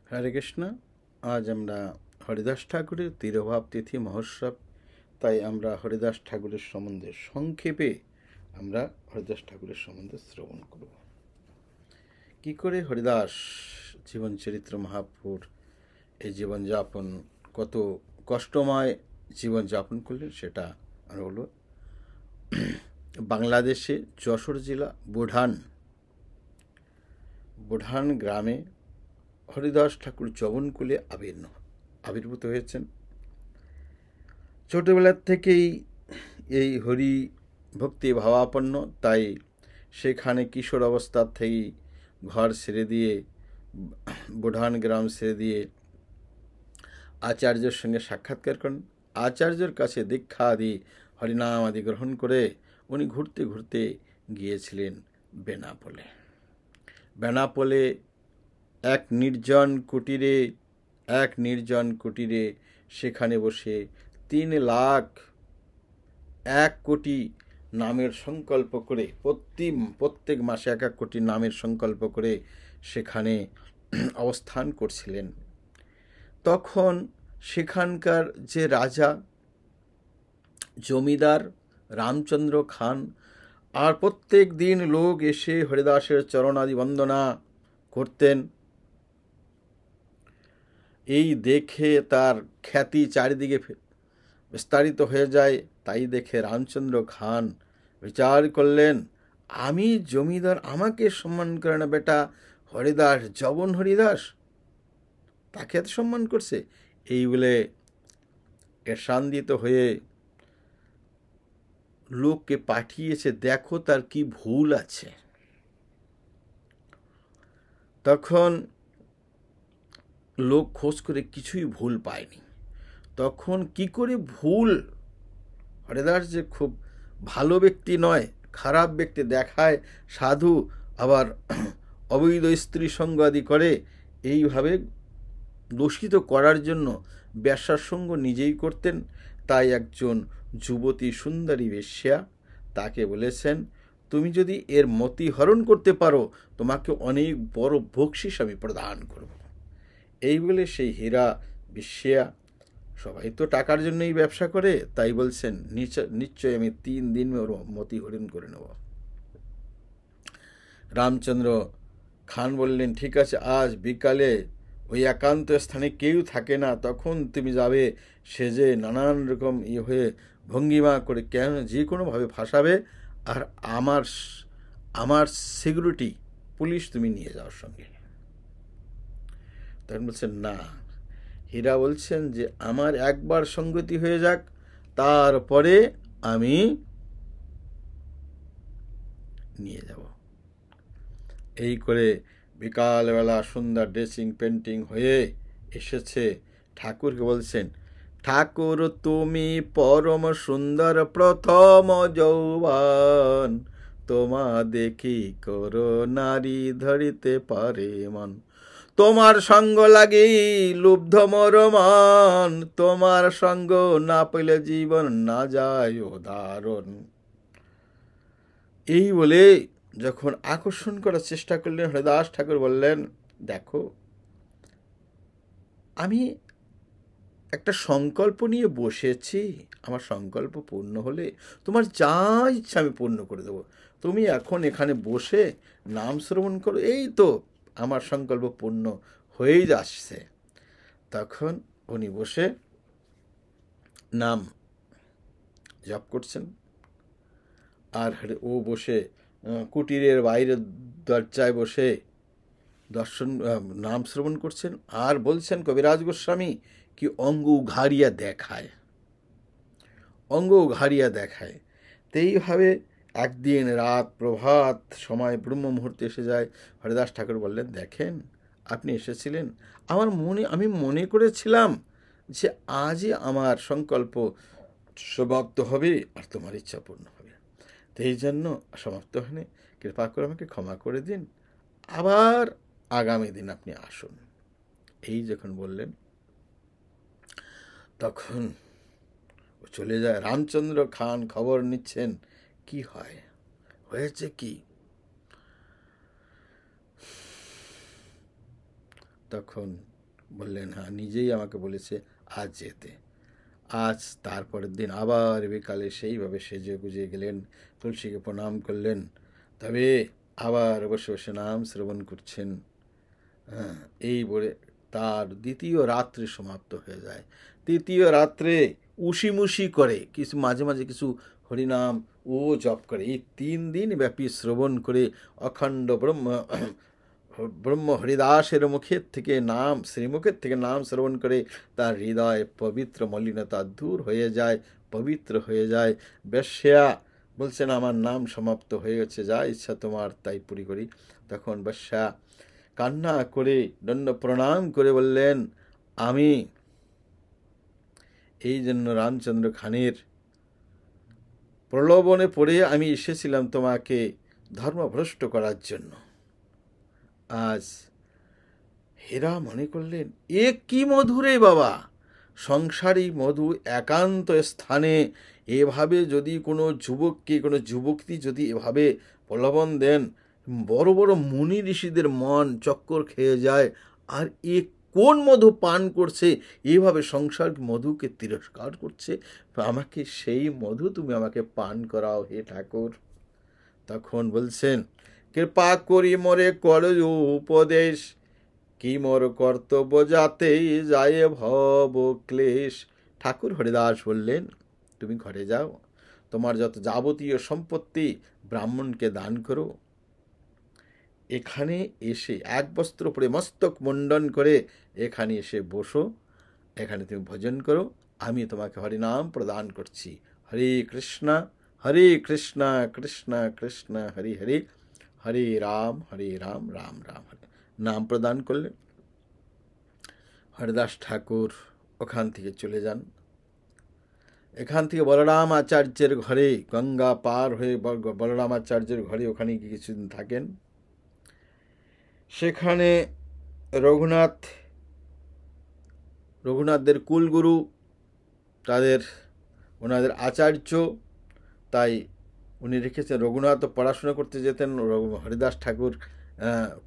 হরে কৃষ্ণ। আজ আমরা হরিদাস ঠাকুরের তিরোভাব তিথি মহোৎসব, তাই আমরা হরিদাস ঠাকুরের সম্বন্ধে সংক্ষেপে আমরা হরিদাস ঠাকুরের সম্বন্ধে শ্রবণ করব। কি করে হরিদাস জীবন চরিত্র মহাপুর এই জীবনযাপন, কত কষ্টময় জীবনযাপন করলেন সেটা আর হলো বাংলাদেশে যশোর জেলা বুঢান গ্রামে হরিদাস ঠাকুর যবনকুলে আবির্ভূত হয়েছেন। ছোটবেলার থেকেই এই হরি ভক্তি ভাবাপন্ন, তাই সেখানে কিশোর অবস্থার থেকেই ঘর ছেড়ে দিয়ে, বুঢান গ্রাম ছেড়ে দিয়ে আচার্যের সঙ্গে সাক্ষাৎকার করেন। আচার্যের কাছে দীক্ষা আদি হরিনাম আদি গ্রহণ করে উনি ঘুরতে ঘুরতে গিয়েছিলেন বেনাপোলে এক নির্জন কুটিরে সেখানে বসে 3,01,00,000 নামের সংকল্প করে প্রত্যেক মাসে 1,00,00,000 নামের সংকল্প করে সেখানে অবস্থান করছিলেন। তখন সেখানকার যে রাজা জমিদার রামচন্দ্র খান, আর প্রত্যেক দিন লোক এসে হরিদাসের চরণাদি বন্দনা করতেন। এই দেখে তার খ্যাতি চারিদিকে বিস্তারিত হয়ে যায়। তাই দেখে রামচন্দ্র খান বিচার করলেন, আমি জমিদার, আমাকে সম্মান করে না বেটা হরিদাস, যবন হরিদাস, তাকে এত সম্মান করছে। এই বলে এসান্দিত হয়ে লোককে পাঠিয়েছে, দেখো তার কি ভুল আছে। তখন লোক খোঁজ করে কিছুই ভুল পায়নি। তখন কি করে ভুল, হরিদাস যে খুব ভালো ব্যক্তি নয়, খারাপ ব্যক্তি দেখায়, সাধু, আবার অবৈধ স্ত্রী সঙ্গ আদি করে, এইভাবে দূষিত করার জন্য বেশ্যার সঙ্গ নিজেই করতেন। তাই একজন যুবতী সুন্দরী বেশ্যা তাকে বলেছেন, তুমি যদি এর মতি হরণ করতে পারো তোমাকে অনেক বড় বকশিস আমি প্রদান করব। এই বলে সেই হীরা বেশ্যা, সবাই তো টাকার জন্যই ব্যবসা করে, তাই বলছেন নিশ্চয় আমি 3 দিন ওর মতি হরণ করে নেব। রামচন্দ্র খান বললেন, ঠিক আছে, আজ বিকালে ওই একান্ত স্থানে কেউ থাকে না, তখন তুমি যাবে, সেজে নানান রকম হয়ে ভঙ্গিমা করে কেন যে কোনোভাবে ফাঁসাবে, আর আমার সিকিউরিটি পুলিশ তুমি নিয়ে যাওয়ার সঙ্গে। তখন বলছেন, না, হীরা বলছেন যে আমার একবার সঙ্গতি হয়ে যাক, তারপরে আমি নিয়ে যাব। এই করে বিকালবেলা সুন্দর ড্রেসিং পেন্টিং হয়ে এসেছে। ঠাকুরকে বলছেন, ঠাকুর তুমি পরম সুন্দর প্রথম যৌবন, তোমা দেখি করো নারী ধরিতে পারে মন, তোমার সঙ্গ লাগি লুব্ধ মোর মন, তোমার সঙ্গ না পেলে জীবন না যায় উদাহরণ। এই বলে যখন আকর্ষণ করার চেষ্টা করলেন, হরিদাস ঠাকুর বললেন, দেখো আমি একটা সংকল্প নিয়ে বসেছি, আমার সংকল্প পূর্ণ হলে তোমার যা ইচ্ছা আমি পূর্ণ করে দেবো, তুমি এখন এখানে বসে নাম শ্রবণ করো, এই তো আমার সংকল্প পূর্ণ হয়েই যাচ্ছে। তখন উনি বসে নাম জপ করছেন, আর ও বসে কুটিরের বাইরের দরজায় বসে নাম শ্রবণ করছেন। আর বলছেন কবিরাজ গোস্বামী কি অঙ্গ উঘাড়িয়া দেখায়। তো এইভাবে একদিন রাত প্রভাত সময় ব্রহ্ম মুহূর্তে এসে যায়। হরিদাস ঠাকুর বললেন, দেখেন আপনি এসেছিলেন, আমি মনে করেছিলাম যে আজই আমার সংকল্প সমাপ্ত হবে আর তোমার ইচ্ছা পূর্ণ হবে, তো এই জন্য সমাপ্ত হয়নি, কৃপা করে আমাকে ক্ষমা করে দিন, আবার আগামী দিন আপনি আসুন। এই যখন বললেন তখন চলে যায়। রামচন্দ্র খান খবর নিচ্ছেন কি হয়েছে কি। তখন বললেন হ্যাঁ, নিজেই আমাকে বলেছে আজ যেতে। আজ তারপরের দিন আবার বিকালে সেইভাবে সেজে গুজে গেলেন, তুলসীকে প্রণাম করলেন, তবে আবার বসে বসে নাম শ্রবণ করছেন। হ্যাঁ, এই বলে তার দ্বিতীয় রাত্রে সমাপ্ত হয়ে যায়। তৃতীয় রাত্রে উশিমুশি করে কিছু মাঝে মাঝে কিছু হরিনাম ও জপ করে। এই 3 দিন ব্যাপী শ্রবণ করে অখণ্ড ব্রহ্ম হরিদাসের মুখের থেকে নাম, শ্রীমুখের থেকে নাম শ্রবণ করে তার হৃদয় পবিত্র মলিনতা দূর হয়ে যায়, পবিত্র হয়ে যায়। বেশ্যা বলছেন আমার নাম সমাপ্ত হয়ে গেছে, যা ইচ্ছা তোমার তাই পুরি করি। তখন বেশ্যা কান্না করে দণ্ড প্রণাম করে বললেন, আমি এই জন্য রামচন্দ্র খানের প্রলোভনে পড়ে আমি এসেছিলাম তোমাকে ধর্মভ্রষ্ট করার জন্য। আজ হেরা মনে করলেন, এ কি মধুরে বাবা, সংসারী মধু একান্ত স্থানে এভাবে যদি কোনো যুবককে, কোনো যুবকটি যদি এভাবে প্রলোভন দেন, বড় বড় মুনি ঋষিদের মন চক্কর খেয়ে যায়। আর এ কোন মধু পান করছে, এভাবে সংসার মধুকে তিরস্কার করছে, আমাকে সেই মধু তুমি আমাকে পান করাও হে ঠাকুর। তখন বলছেন, কৃপা করি মোরে কর উপদেশ, কি মোর কর্তব্য যাতে যায় ভব ক্লেশ। ঠাকুর হরিদাস বললেন, তুমি ঘরে যাও, তোমার যত যাবতীয় সম্পত্তি ব্রাহ্মণকে দান করো। এখানে এসে এক বস্ত্র পরে মস্তক মুন্ডন করে এখানে এসে বসো, এখানে তুমি ভজন করো, আমি তোমাকে হরিনাম প্রদান করছি। হরে কৃষ্ণ কৃষ্ণ কৃষ্ণ হরি হরে, হরে রাম রাম রাম হরে। নাম প্রদান করলেন। হরিদাস ঠাকুর ওখান থেকে চলে যান। এখান থেকে বলরাম আচার্যের ঘরে, গঙ্গা পার হয়ে বলরাম আচার্যের ঘরে ওখানে গিয়ে কিছুদিন থাকেন। সেখানে রঘুনাথদের কুলগুরু, ওনাদের আচার্য, তাই উনি রেখেছেন। রঘুনাথ পড়াশোনা করতে যেতেন, হরিদাস ঠাকুর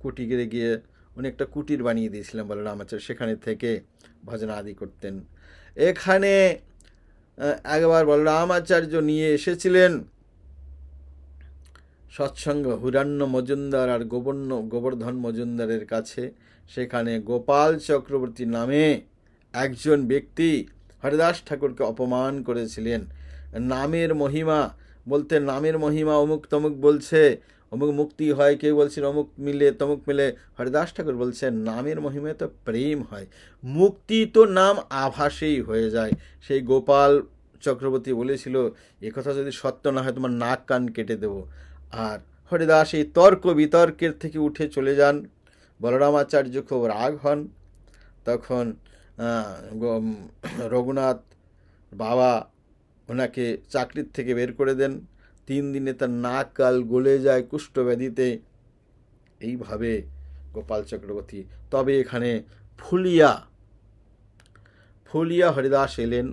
কুটিরে গিয়ে উনি একটা কুটির বানিয়ে দিয়েছিলেন বলরাম আচার্য, সেখানে থেকে ভজন আদি করতেন। এখানে একবার বলরাম আচার্য নিয়ে এসেছিলেন সৎসঙ্গ হিরণ্য মজুমদার আর গোবর্ধন মজুমদারের কাছে। সেখানে গোপাল চক্রবর্তী নামে একজন ব্যক্তি হরিদাস ঠাকুরকে অপমান করেছিলেন। নামের মহিমা বলতে, নামের মহিমা অমুক তমুক বলছে, অমুক মুক্তি হয়, কেউ বলছেন অমুক মিলে তমুক মিলে। হরিদাস ঠাকুর বলছেন নামের মহিমায় তো প্রেম হয়, মুক্তি তো নাম আভাসেই হয়ে যায়। সেই গোপাল চক্রবর্তী বলেছিল, একথা যদি সত্য না হয় তোমার নাক কান কেটে দেব। আর হরিদাস এই তর্ক বিতর্কের থেকে উঠে চলে যান। বলরাম আচার্য খুব রাগ হন। তখন রঘুনাথ বাবা ওনাকে চাকরির থেকে বের করে দেন। 3 দিনে তার নাক কাল গলে যায় কুষ্ঠব্যাধিতে। এইভাবে গোপাল চক্রবর্তী, তবে এখানে ফুলিয়া হরিদাস এলেন,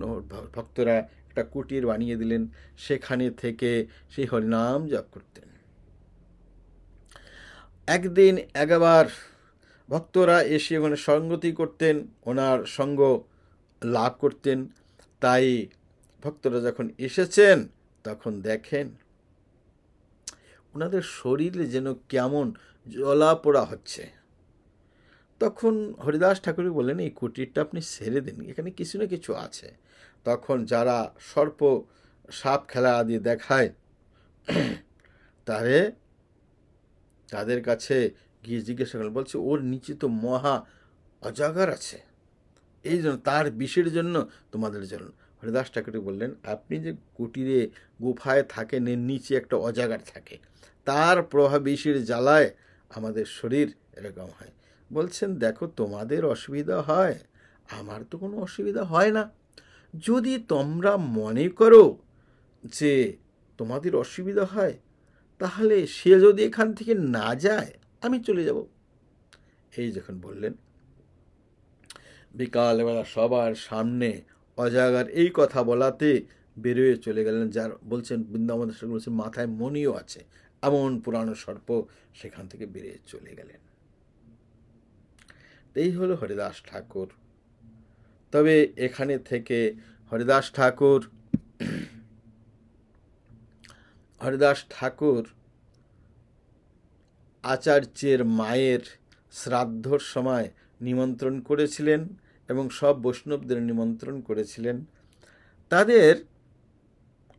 ভক্তরা একটা কুটির বানিয়ে দিলেন, সেখানে থেকে সেই হরিনাম জপ করতেন। একদিন একবার ভক্তরা এসে ওখানে সঙ্গতি করতেন, ওনার সঙ্গ লাভ করতেন। তাই ভক্তরা যখন এসেছেন তখন দেখেন ওনাদের শরীরে যেন কেমন জ্বলা পোড়া হচ্ছে। তখন হরিদাস ঠাকুর বললেন, এই কুটিরটা আপনি ছেড়ে দিন, এখানে কিছু না কিছু আছে। তখন যারা সর্প সাপ খেলা আদি দেখায় তাদের কাছে গিয়ে জিজ্ঞাসা করলেন, বলছে ওর নিচে তো মহা অজগর আছে, এই জন্য তার বিষের জন্য তোমাদের জন্য। হরিদাস ঠাকুর বললেন, আপনি যে কুটিরে গুফায় থাকেন, এর নিচে একটা অজগর থাকে, তার প্রভাব বিষের জ্বালায় আমাদের শরীর এরকম হয়। বলছেন, দেখো তোমাদের অসুবিধা হয়, আমার তো কোনো অসুবিধা হয় না। যদি তোমরা মনে করো যে তোমাদের অসুবিধা হয়, তাহলে সে যদি এখান থেকে না যায় আমি চলে যাব। এই যখন বললেন, বিকালবেলা সবার সামনে অজাগার এই কথা বলাতে বেরোয় চলে গেলেন। যার বলছেন বৃন্দাবন বলছেন মাথায় মণিও আছে, এমন পুরানো সর্প সেখান থেকে বেরিয়ে চলে গেলেন। এই হলো হরিদাস ঠাকুর। তবে এখানে থেকে হরিদাস ঠাকুর আচার্যের মায়ের শ্রাদ্ধর সময় নিমন্ত্রণ করেছিলেন এবং সব বৈষ্ণবদের নিমন্ত্রণ করেছিলেন। তাদের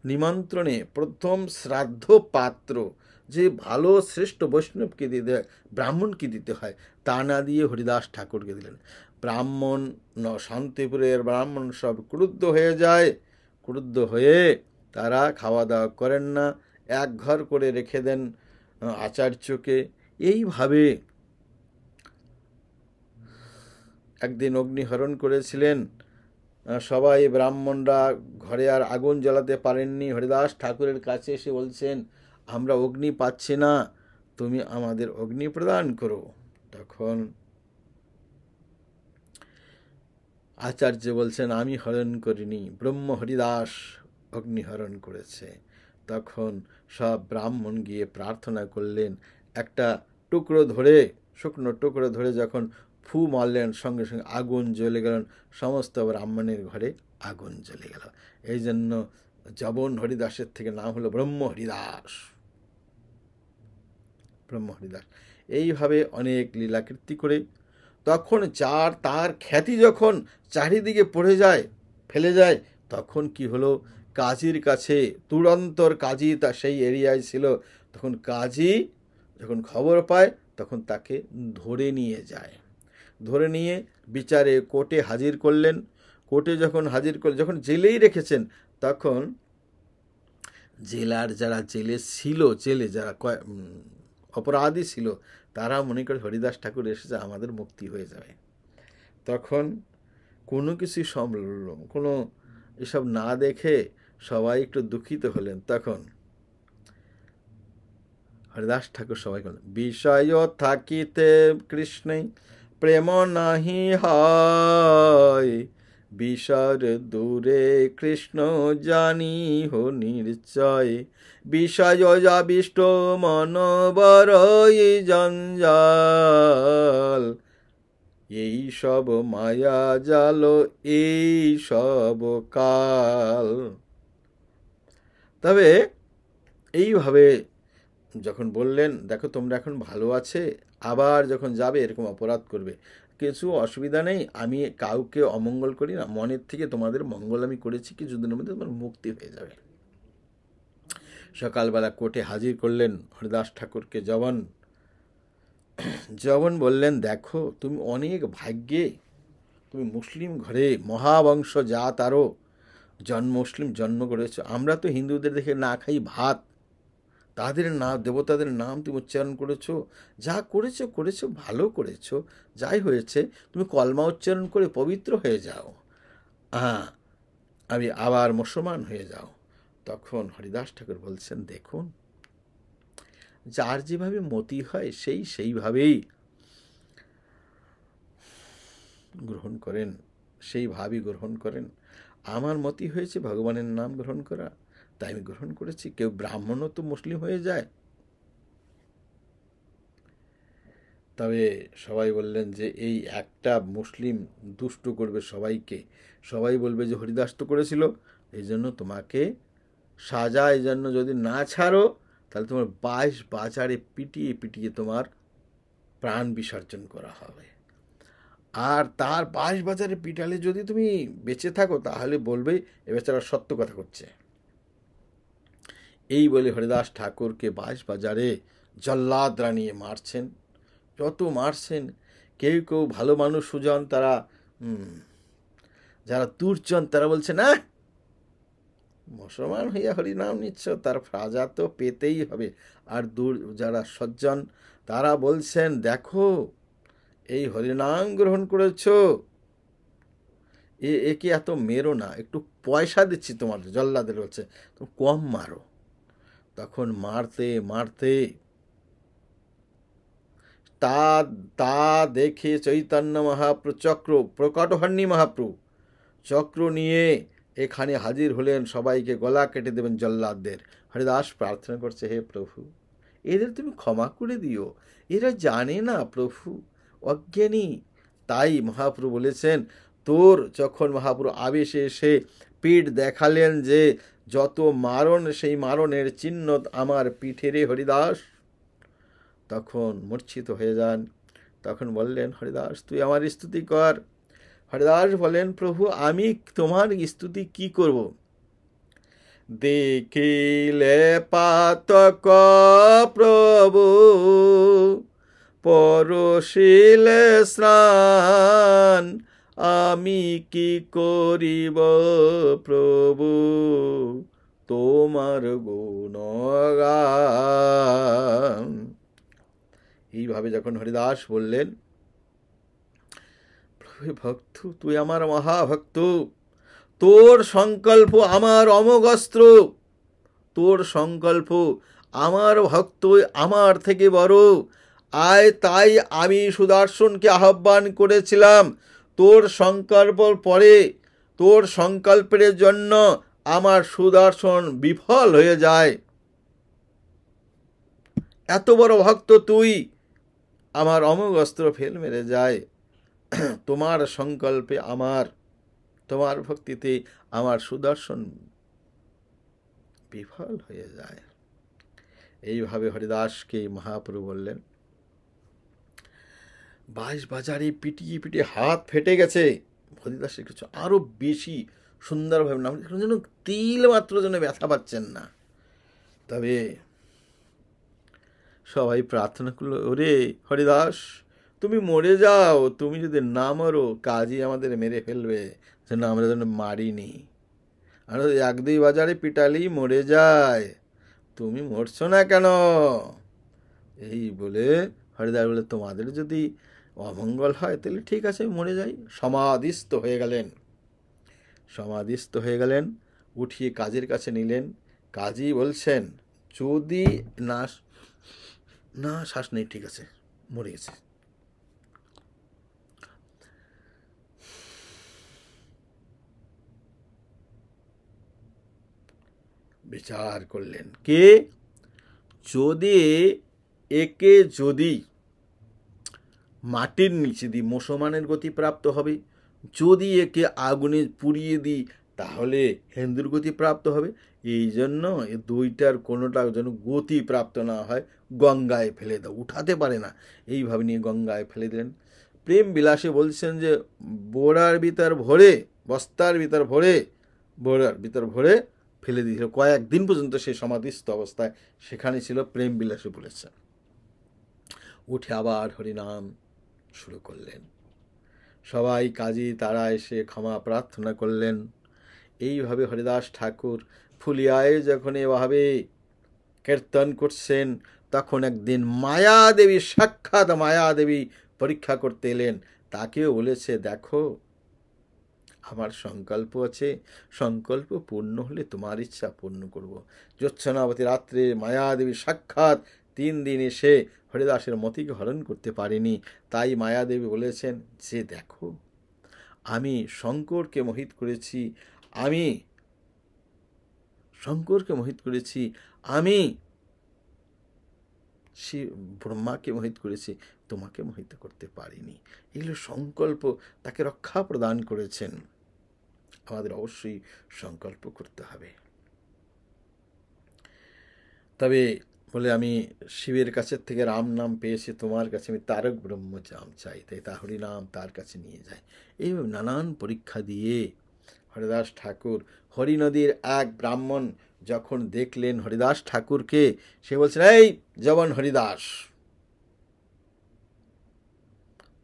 নিমন্ত্রণে প্রথম শ্রাদ্ধ পাত্র যে ভালো শ্রেষ্ঠ বৈষ্ণবকে দিতে, ব্রাহ্মণকে দিতে হয়, তা না দিয়ে হরিদাস ঠাকুরকে দিলেন। ব্রাহ্মণ, শান্তিপুরের ব্রাহ্মণ সব ক্রুদ্ধ হয়ে যায়। ক্রুদ্ধ হয়ে তারা খাওয়া দাওয়া করেন না, এক ঘর করে রেখে দেন আচার্যকে। এইভাবে একদিন অগ্নিহরণ করেছিলেন। সবাই ব্রাহ্মণরা ঘরে আর আগুন জ্বালাতে পারেননি। হরিদাস ঠাকুরের কাছে এসে বলছেন, আমরা অগ্নি পাচ্ছি না, তুমি আমাদের অগ্নি প্রদান করো। তখন আচার্য বলছেন, আমি হরণ করিনি, ব্রহ্ম হরিদাস অগ্নিহরণ করেছে। তখন সব ব্রাহ্মণ গিয়ে প্রার্থনা করলেন। একটা টুকরো ধরে, শুকনো টুকরো ধরে যখন ফু মারলেন, সঙ্গে সঙ্গে আগুন জ্বলে গেলেন। সমস্ত ব্রাহ্মণের ঘরে আগুন জ্বলে গেল। এই জন্য জবন হরিদাসের থেকে নাম হলো ব্রহ্ম হরিদাস। ব্রহ্ম হরিদাস এইভাবে অনেক লীলাকীর্তি করে তখন তার খ্যাতি যখন চারিদিকে পড়ে যায়, ফেলে যায়, তখন কি হলো, কাজীর কাছে, তুরন্তর কাজী তা সেই এরিয়ায় ছিল, তখন কাজী যখন খবর পায় তখন তাকে ধরে নিয়ে যায়। ধরে নিয়ে বিচারে কোর্টে হাজির করলেন। কোর্টে যখন হাজির করলেন, যখন জেলেই রেখেছেন, তখন জেলার যারা জেলে ছিল, জেলে যারা অপরাধী ছিল, তারা মনে করে হরিদাস ঠাকুর এসেছে, আমাদের মুক্তি হয়ে যাবে। তখন কোনো কিছু কোনো এসব না দেখে সবাই একটু দুঃখিত হলেন। তখন হরিদাস ঠাকুর সবাই বলেন, বিষয় থাকিতে কৃষ্ণে প্রেম নাহি হয়, বিষর দূরে কৃষ্ণ জানি হো নিশ্চয়, বিষয় যাবিষ্ট মন বড়ই জঞ্জাল, এই সব মায়া জাল এই সব কাল। তবে এইভাবে যখন বললেন, দেখো তোমরা এখন ভালো আছে, আবার যখন যাবে এরকম অপরাধ করবে, কিছু অসুবিধা নেই, আমি কাউকে অমঙ্গল করি না, মনের থেকে তোমাদের মঙ্গল আমি করেছি, কিছুদিনের মধ্যে তোমার মুক্তি হয়ে যাবে। সকালবেলা কোর্টে হাজির করলেন হরিদাস ঠাকুরকে। জবন বললেন, দেখো তুমি অনেক ভাগ্যে, তুমি মুসলিম ঘরে মহাবংশ জাত, আরও মুসলিম জন্ম করেছ। আমরা তো হিন্দুদের দেখে না খাই ভাত, তাদের নাম, দেবতাদের নাম তুমি উচ্চারণ করেছো, যা করেছো ভালো করেছো, যাই হয়েছে তুমি কলমা উচ্চারণ করে পবিত্র হয়ে যাও, আমি আবার মুসলমান হয়ে যাও। তখন হরিদাস ঠাকুর বলছেন, দেখুন যার যেভাবে মতি হয় সেইভাবেই গ্রহণ করেন, সেইভাবেই গ্রহণ করেন। আমার মতি হয়েছে ভগবানের নাম গ্রহণ করা, তাই আমি গ্রহণ করেছি। কেউ ব্রাহ্মণও তো মুসলিম হয়ে যায়। তবে সবাই বললেন যে এই একটা মুসলিম দুষ্ট করবে সবাইকে, সবাই বলবে যে হরিদাস তো করেছিল, এই জন্য তোমাকে সাজা, এই জন্য যদি না ছাড়ো তাহলে তোমার 22 বাজারে পিটিয়ে পিটিয়ে তোমার প্রাণ বিসর্জন করা হবে। আর তার 22 বাজারে পিটালে যদি তুমি বেঁচে থাকো তাহলে বলবে এ বেচারা সত্য কথা করছে। এই বলে হরিদাস ঠাকুরকে 22 বাজারে জল্লাদরা নিয়ে মারছেন। যত মারছেন, কেউ কেউ ভালো মানুষ সুজন, তারা যারা দুর্জন, তারা বলছে না, মুসলমান হইয়া হরিনাম নিচ্ছ, তার সাজা তো পেতেই হবে। আর যারা সজ্জন, তারা বলছেন, দেখো এই হরিনাম গ্রহণ করেছ, একে এত মেরো না, একটু পয়সা দিচ্ছি তোমাদের, জল্লাদের বলছে তুমি কম মারো। তখন মারতে মারতে তা দেখে চৈতন্য মহাপ্রভু প্রকটহন্যী মহাপ্রভু চক্র নিয়ে এখানে হাজির হলেন, সবাইকে গলা কেটে দেবেন জল্লাদদের। হরিদাস প্রার্থনা করছে, হে প্রভু এদের তুমি ক্ষমা করে দিও, এরা জানে না প্রভু, অজ্ঞানী, তাই মহাপ্রভু বলেছেন, তোর যখন মহাপ্রভু আবেশে এসে পিঠ দেখালেন যে যত মারণ সেই মারণের চিহ্ন আমার পিঠেরে হরিদাস, তখন মূর্ছিত হয়ে যান। তখন বললেন, হরিদাস তুই আমার স্তুতি কর। হরিদাস বলেন, প্রভু আমি তোমার স্তুতি কি করব? দেখিলে পাতক প্রভু পরশিলে স্নান, আমি কি করিব প্রভু তোমার গুণগান। এইভাবে যখন হরিদাস বললেন, প্রভু ভক্ত তুই আমার মহাভক্ত, তোর সংকল্প আমার অমোঘস্ত্র, তোর সংকল্প আমার ভক্ত আমার থেকে বড়। আয় তাই আমি সুদর্শনকে আহ্বান করেছিলাম, তোর সংকল্প পরে তোর সংকল্পের জন্য আমার সুদর্শন বিফল হয়ে যায়। এত বড় ভক্ত তুই, আমার অমোঘ অস্ত্র ফেল মেরে যায়। তোমার সংকল্পে আমার, তোমার ভক্তিতে আমার সুদর্শন বিফল হয়ে যায়। এইভাবে হরিদাসকে মহাপ্রভু বললেন। 22 বাজারে পিটিয়ে পিটিয়ে হাত ফেটে গেছে। হরিদাসের কিছু আরো বেশি সুন্দরভাবে নাম যেন তিল মাত্র যেন ব্যথা পাচ্ছেন না। তবে সবাই প্রার্থনা করলো, ওরে হরিদাস তুমি মরে যাও, তুমি যদি না মরো কাজই আমাদের মেরে ফেলবে, যেন আমরা যেন মারিনি। আর 1-2 বাজারে পিটালেই মরে যায়, তুমি মরছো না কেন? এই বলে হরিদাস বলে, তোমাদের যদি অমঙ্গল হয় তাহলে ঠিক আছে মরে যাই। সমাধিস্থ হয়ে গেলেন। সমাধিস্থ হয়ে গেলেন, উঠিয়ে কাজীর কাছে নিলেন। কাজী বলছেন, যদি না না শ্বাস নেই, ঠিক আছে মরে গেছে। বিচার করলেন, কে যদি একে যদি মাটির নিচে দিই মুসলমানের গতি প্রাপ্ত হবে, যদি একে আগুনে পুড়িয়ে দিই তাহলে হিন্দুর গতি প্রাপ্ত হবে। এই জন্য এ দুইটার কোনোটা যেন গতি প্রাপ্ত না হয়, গঙ্গায় ফেলে দাও, উঠাতে পারে না। এইভাবে নিয়ে গঙ্গায় ফেলে দিলেন। প্রেম বিলাসে বলছেন যে বোড়ার ভিতর ভরে, বস্তার ভিতর ভরে, বোড়ার ভিতর ভরে ফেলে দিয়েছিল। কয়েকদিন পর্যন্ত সে সমাধিস্থ অবস্থায় সেখানে ছিল। প্রেম বিলাসে বলেছেন। উঠে আবার হরিনাম শুরু করলেন। সবাই কাজী তারা এসে ক্ষমা প্রার্থনা করলেন। এইভাবে হরিদাস ঠাকুর ফুলিয়ায় যখন এভাবে কীর্তন করছেন, তখন একদিন মায়াদেবী, সাক্ষাৎ মায়াদেবী পরীক্ষা করতে এলেন। তাকেও বলেছে, দেখো আমার সংকল্প আছে, সংকল্প পূর্ণ হলে তোমার ইচ্ছা পূর্ণ করব। জ্যোৎস্নাবতী রাত্রে মায়াদেবী সাক্ষাৎ 3 দিন এসে হরিদাসের মতিকে হরণ করতে পারেনি। তাই মায়াদেবী বলেছেন যে দেখো আমি শঙ্করকে মোহিত করেছি, আমি শঙ্করকে মোহিত করেছি, আমি ব্রহ্মাকে মোহিত করেছি, তোমাকে মোহিত করতে পারিনি। এগুলো সংকল্প তাকে রক্ষা প্রদান করেছেন। আমাদের অবশ্যই সংকল্প করতে হবে। তবে বলে আমি শিবের কাছের থেকে রাম নাম পেয়েছি, তোমার কাছে আমি তারক ব্রহ্মজাম চাই, তাই তা হরিনাম তার কাছে নিয়ে যায়। এইভাবে নানান পরীক্ষা দিয়ে হরিদাস ঠাকুর, হরিনদীর এক ব্রাহ্মণ যখন দেখলেন হরিদাস ঠাকুরকে, সে বলছেন, এই জবন হরিদাস,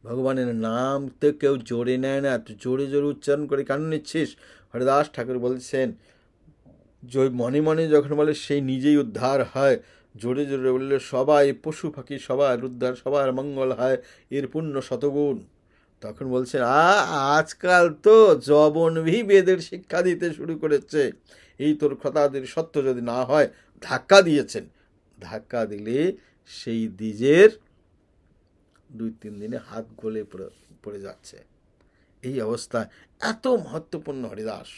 ভগবানের নাম তো কেউ জোরে নেয় না, তুই জোরে জোরে উচ্চারণ করে কেন নিচ্ছিস? হরিদাস ঠাকুর বলছেন, মনে মনে যখন বলে সেই নিজেই উদ্ধার হয়, জোরে জোরে বললে সবাই পশু পাখি সবার উদ্ধার, সবার মঙ্গল হয়, এর পুণ্য শতগুণ। তখন বলছেন, আজকাল তো জবনভি বেদের শিক্ষা দিতে শুরু করেছে, এই তোর কথাদের সত্য যদি না হয়। ধাক্কা দিয়েছেন। ধাক্কা দিলে সেই দ্বিজের 2-3 দিনে হাত গলে পড়ে যাচ্ছে। এই অবস্থা, এত মহত্বপূর্ণ হরিদাস।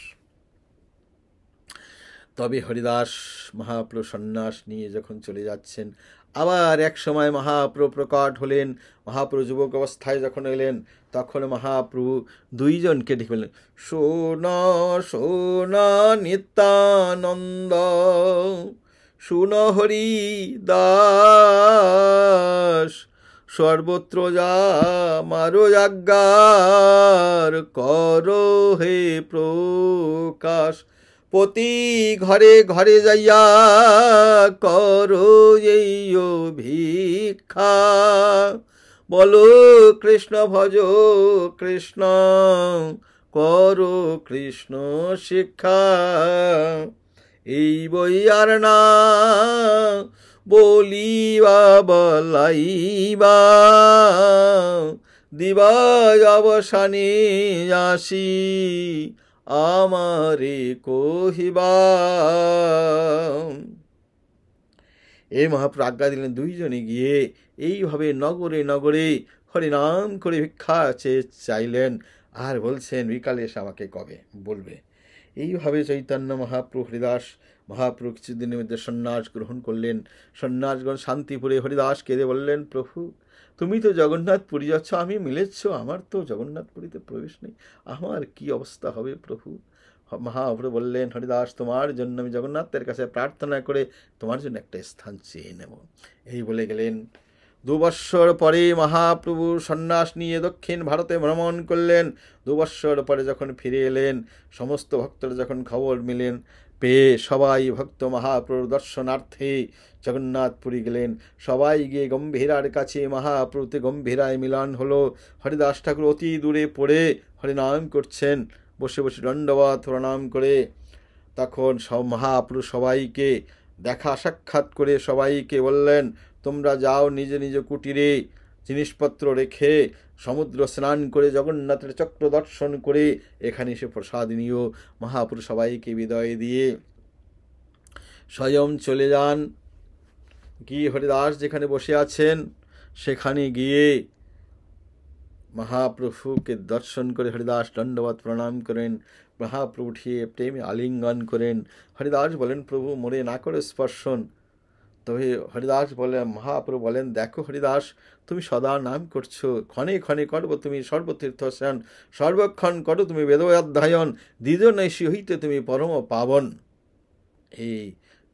তবে হরিদাস মহাপ্রভু সন্ন্যাস নিয়ে যখন চলে যাচ্ছেন, আবার এক সময় মহাপ্রভু প্রকট হলেন। মহাপ্রভু যুবক অবস্থায় যখন এলেন, তখন মহাপ্রভু দুইজনকে ডেকে বললেন, শোনা শোনা নিত্যানন্দ, শুন হরি দাস, সর্বত্র যা মারো আজ্ঞার, করো হে প্রকাশ, প্রতি ঘরে ঘরে যাইয়া করো এই ভিক্ষা, বলো কৃষ্ণ ভজ কৃষ্ণ, করো কৃষ্ণ শিক্ষা, এই বই আর না বলিবা বলাইবা, দিবায় অবসানে আসি আমারে কহিবা। এই মহাপ্রভু আজ্ঞা দিলেন, দুইজনে গিয়ে এইভাবে নগরে নগরে হরিনাম করে ভিক্ষা চাইলেন, আর বলছেন বিকালে এসে আমাকে কবে বলবে। এইভাবে চৈতন্য মহাপ্রভু হরিদাস মহাপ্রভু কিছুদিনের মধ্যে সন্ন্যাস গ্রহণ করলেন। সন্ন্যাস গ্রহণ শান্তিপুরে হরিদাস কেঁদে বললেন, প্রভু তুমি তো জগন্নাথপুরী যাচ্ছ, আমি মিলেছ, আমার তো জগন্নাথপুরীতে প্রবেশ নেই, আমার কি অবস্থা হবে প্রভু? মহাপ্রভু বললেন, হরিদাস তোমার জন্য আমি জগন্নাথের কাছে প্রার্থনা করে তোমার জন্য একটা স্থান চেয়ে নেব। এই বলে গেলেন। 2 বৎসর পরে মহাপ্রভু সন্ন্যাস নিয়ে দক্ষিণ ভারতে ভ্রমণ করলেন। 2 বৎসর পরে যখন ফিরে এলেন, সমস্ত ভক্তরা যখন খবর মিলেন পেয়ে সবাই ভক্ত মহাপ্রভুর দর্শনার্থে জগন্নাথপুরী গেলেন। সবাই গিয়ে গম্ভীরার কাছে মহাপ্রভুতে গম্ভীরায় মিলন হলো। হরিদাস ঠাকুর অতি দূরে পড়ে হরিনাম করছেন, বসে বসে দণ্ডবত প্রণাম করে। তখন সব মহাপ্রভু সবাইকে দেখা সাক্ষাৎ করে সবাইকে বললেন, তোমরা যাও নিজ নিজ কুটিরে জিনিসপত্র রেখে সমুদ্র স্নান করে জগন্নাথের চক্র দর্শন করে এখানে এসে প্রসাদ নিও। মহাপ্রভু সবাইকে বিদায় দিয়ে স্বয়ং চলে যান। গিয়ে হরিদাস যেখানে বসে আছেন সেখানে গিয়ে মহাপ্রভুকে দর্শন করে হরিদাস দণ্ডবত প্রণাম করেন। মহাপ্রভু উঠিয়ে প্রেমে আলিঙ্গন করেন। হরিদাস বলেন, প্রভু মোরে না করে স্পর্শন। তবে হরিদাস বলেন, মহাপ্রভু বলেন, দেখো হরিদাস তুমি সদা নাম করছো, ক্ষণে ক্ষণে করবো তুমি সর্বতীর্থ স্নান, সর্বক্ষণ করো তুমি বেদ অধ্যয়ন, দ্বিজনৈষী হইতে তুমি পরম পাবন। এই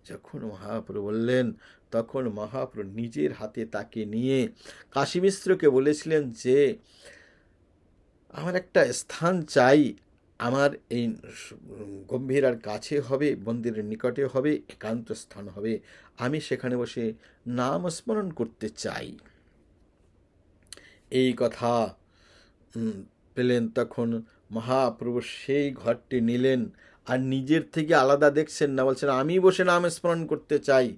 যখন মহাপ্রভু বললেন, তখন মহাপ্রভু নিজের হাতে তাকে নিয়ে কাশী মিশ্রকে বলেছিলেন যে আমার একটা স্থান চাই, আমার এই গম্ভীরার কাছে হবে, মন্দিরের নিকটে হবে, একান্ত স্থান হবে, আমি সেখানে বসে নাম স্মরণ করতে চাই। এই কথা পেলেন, তখন মহাপ্রভু সেই ঘরটি নিলেন, আর নিজের থেকে আলাদা দেখছেন না, বলছেন আমি বসে নাম স্মরণ করতে চাই।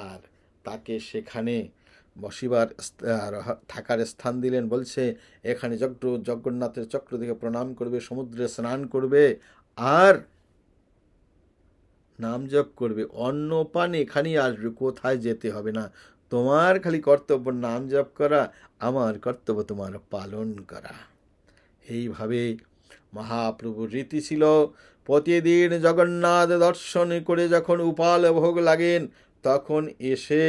আর তাকে সেখানে বসিবার থাকার স্থান দিলেন। বলছে এখানে জগন্নাথের চক্র দিকে প্রণাম করবে, সমুদ্রে স্নান করবে, আর নাম জপ করবে, অন্য পান এখানেই আসবে, কোথায় যেতে হবে না। তোমার খালি কর্তব্য নাম জপ করা, আমার কর্তব্য তোমার পালন করা। এইভাবে মহাপ্রভুর রীতি ছিল, প্রতিদিন জগন্নাথ দর্শন করে যখন উপাল ভোগ লাগেন, তখন এসে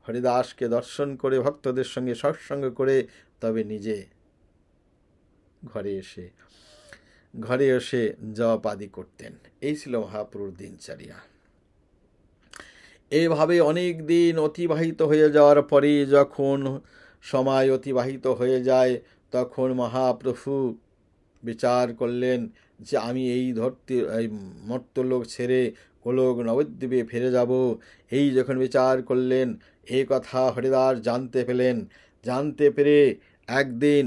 হরিদাসকে দর্শন করে ভক্তদের সঙ্গে সৎসঙ্গ করে তবে নিজে ঘরে এসে জপ আদি করতেন। এই ছিল মহাপ্রভুর দিনচর্যা। এইভাবে অনেক দিন অতিবাহিত হয়ে যাওয়ার পরে যখন সময় অতিবাহিত হয়ে যায়, তখন মহাপ্রভু বিচার করলেন যে আমি এই মর্তলোক ছেড়ে গোলক নবদ্বীপে ফিরে যাব। এই যখন বিচার করলেন, এই কথা হরিদাস জানতে পেলেন। জানতে পেরে একদিন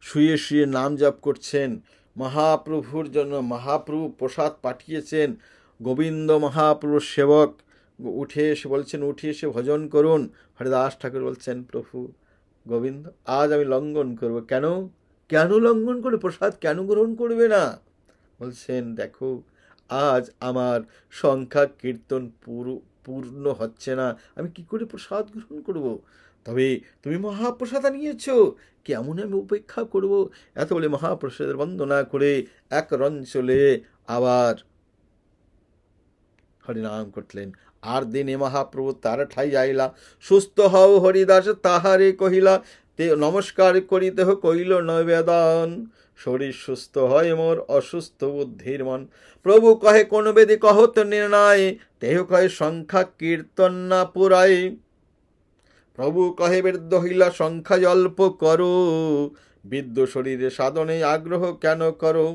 শুয়ে শুয়ে নাম জপ করছেন। মহাপ্রভুর জন্য মহাপ্রভু প্রসাদ পাঠিয়েছেন। গোবিন্দ মহাপ্রভুর সেবক উঠে এসে বলছেন, উঠে এসে ভজন করুন। হরিদাস ঠাকুর বলছেন, প্রভু গোবিন্দ আজ আমি লঙ্ঘন করব। কেন কেন লঙ্ঘন করে? প্রসাদ কেন গ্রহণ করবে না? বলছেন, দেখো আজ আমার সংখ্যা কীর্তন পূর্ণ হচ্ছে না, আমি কি করে প্রসাদ গ্রহণ করব? তবে তুমি মহাপ্রসাদ নিয়েছ, কেমন আমি উপেক্ষা করব? এত বলে মহাপ্রসাদের বন্দনা করে এক রঞ্চলে আবার হরিনাম করলেন। আর দিনে মহাপ্রভু তার ঠাই আইলা, সুস্থ হও হরিদাস তাহারে কহিলা, তে নমস্কার করিতে কইল নবেদন, শরীর সুস্থ হয় মোর অসুস্থ বুদ্ধির মন। প্রভু কহে কোন বেদি কহত নির্ণয়, দেহ কহে সংখ্যা কীর্তন না পুরায়। প্রভু কহে বৃদ্ধ হইলা সংখ্যা জল্প করো, বৃদ্ধ শরীরে সাধনে আগ্রহ কেন করো?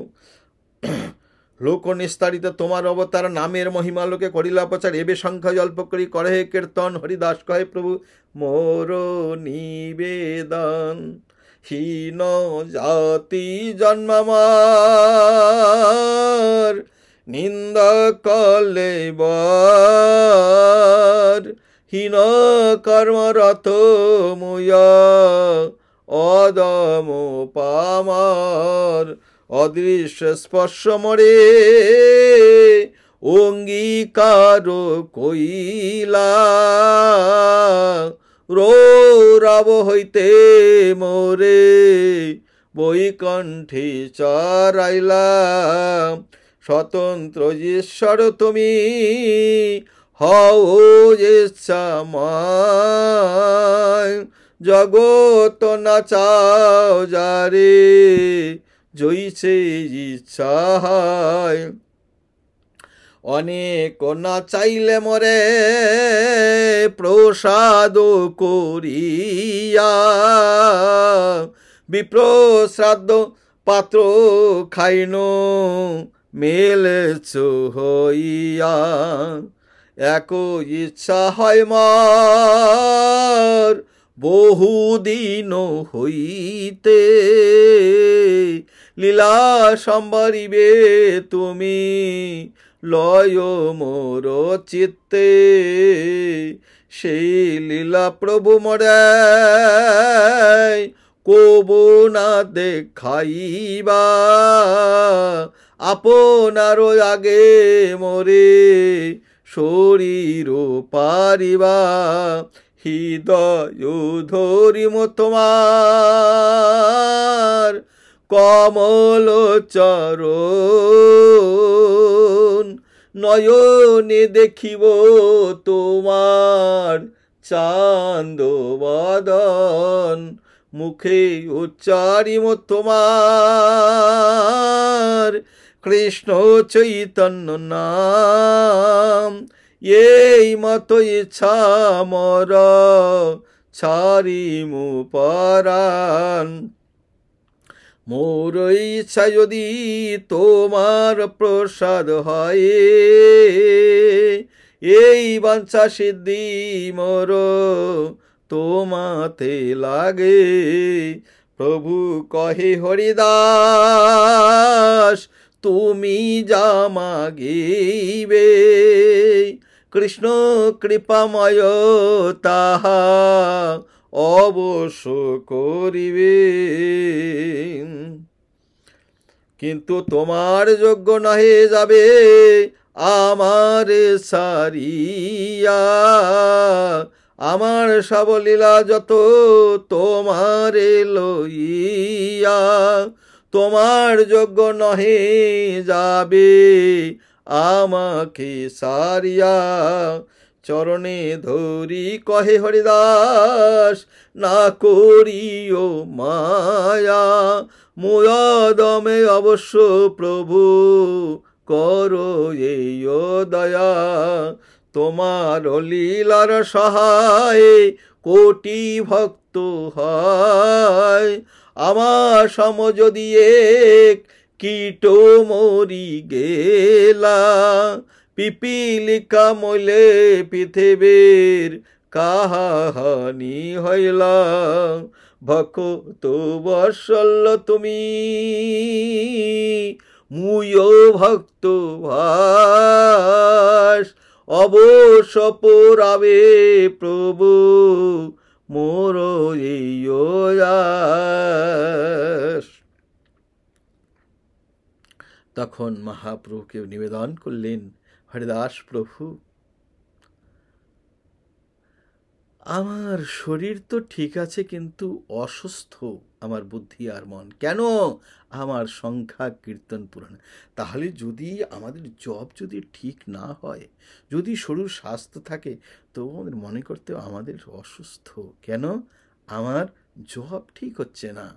লোক নিস্তারিত তোমার অবতার, নামের মহিমা লোকে করিলা প্রচার, এবে সংখ্যা জল্প করি করে কীর্তন। হরিদাস কহে প্রভু মোর নিবেদন, হীন জাতি জন্মামার, নিন্দা কলে বার, হীন কর্মরত মুয়া অদম পামার। অদৃশ্য স্পর্শ মরে অঙ্গীকার কইলা, রৌরব হইতে মোরে বৈকণ্ঠে চরাইলা। স্বতন্ত্র ঈশ্বর তুমি হও ইচ্ছাময়, জগৎ না চাও যারে জইছে ইচ্ছা হয়। অনেক না চাইলে মরে প্রসাদ করিয়া, বিপ্র শ্রাদ্ধ পাত্র খাইন মেলেছ হইয়া। এক ইচ্ছা হয় মার বহুদিন হইতে, লীলা সম্বরিবে তুমি লয় মোর চিত্তে। সেই লীলা প্রভু মরে কবু না দেখাইবা, আপনার আগে মোরে শরীর পারিবা। হৃদয় ধরিম তোমার কমল চরণ, নয়নে দেখিব তোমার চান্দ বদন। মুখে উচ্চারিম তোমার কৃষ্ণ চৈতন্য নাম। এই মতো ইচ্ছা মর ছাড়িমু পরাণ। মোর ইচ্ছা যদি তোমার প্রসাদ হয়, এই বাঞ্ছা সিদ্ধি মোর তোমাতে লাগে। প্রভু কহে হরিদাস তুমি যা মাগিবে, কৃষ্ণ কৃপাময় তাহা অবশ্য করিবে। কিন্তু তোমার যোগ্য নহে যাবে আমার সারিয়া, আমার সাবলীলা যত তোমারে লইয়া। তোমার যোগ্য নহে যাবে আমাকে সারিয়া। চরণে ধরি কহে হরিদাস না করিও মায়া, মুয়দমে অবশ্য প্রভু করো এই দয়া। তোমার লীলার সহায় কোটি ভক্ত হয়, আমার সম যদি এক কীট মরি গেলা। পিপিলিকা মলে পৃথিবীর কাহানি হইলা। ভক্ত বৎসল্য তুমি মুয়ো ভক্ত ভাস, অবশ্য পুরাবে প্রভু মোর এই আশ। তখন মহাপ্রভুকে নিবেদন করলেন, হরিদাস প্রভু আমার শরীর তো ঠিক আছে, কিন্তু অসুস্থ আমার বুদ্ধি আর মন। কেন? আমার সংখ্যা কীর্তন পুরাণ। তাহলে যদি আমাদের জপ যদি ঠিক না হয়, যদি শরীর স্বাস্থ্য থাকে, তো আমাদের মনে করতে আমাদের অসুস্থ। কেন? আমার জপ ঠিক হচ্ছে না,